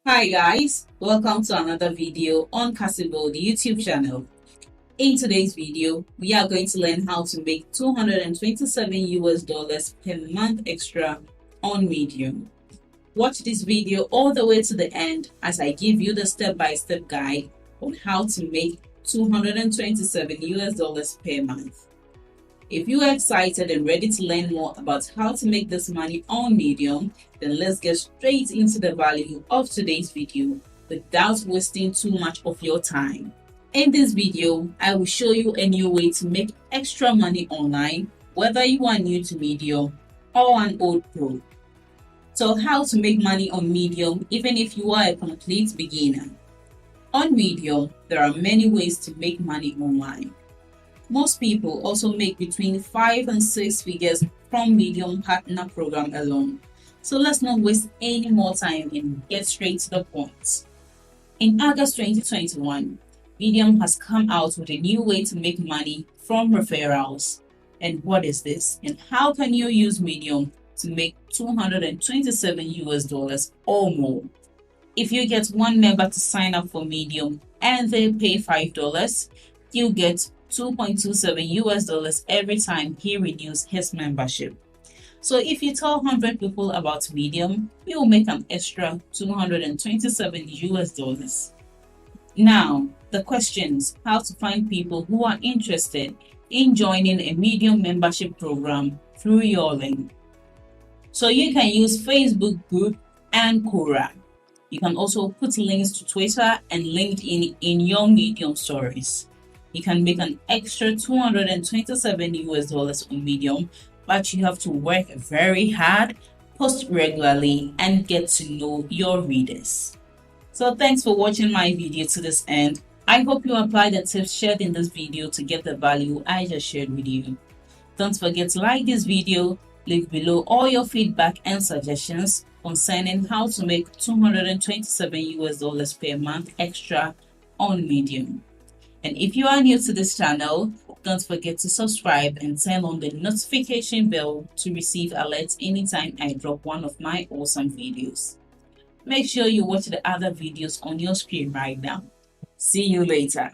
Hi guys, welcome to another video on Cassy World YouTube channel. In today's video, we are going to learn how to make 227 US dollars per month extra on Medium. Watch this video all the way to the end as I give you the step-by-step guide on how to make 227 US dollars per month. If you are excited and ready to learn more about how to make this money on Medium, then let's get straight into the value of today's video without wasting too much of your time. In this video, I will show you a new way to make extra money online, whether you are new to Medium or an old pro. So how to make money on Medium even if you are a complete beginner. On Medium, there are many ways to make money online. Most people also make between 5 and 6 figures from Medium Partner Program alone. So let's not waste any more time and get straight to the point. In August 2021, Medium has come out with a new way to make money from referrals. And what is this? And how can you use Medium to make 227 US dollars or more? If you get one member to sign up for Medium and they pay $5, you get 2.27 US dollars every time he renews his membership. So if you tell 100 people about Medium, you will make an extra 227 US dollars. Now, the questions: how to find people who are interested in joining a Medium membership program through your link. So you can use Facebook group and Quora. You can also put links to Twitter and LinkedIn in your Medium stories. You can make an extra 227 US dollars on Medium, but you have to work very hard, post regularly, and get to know your readers. So thanks for watching my video to this end. I hope you apply the tips shared in this video to get the value I just shared with you. Don't forget to like this video, leave below all your feedback and suggestions concerning how to make 227 US dollars per month extra on Medium. And if you are new to this channel, don't forget to subscribe and turn on the notification bell to receive alerts anytime I drop one of my awesome videos. Make sure you watch the other videos on your screen right now. See you later.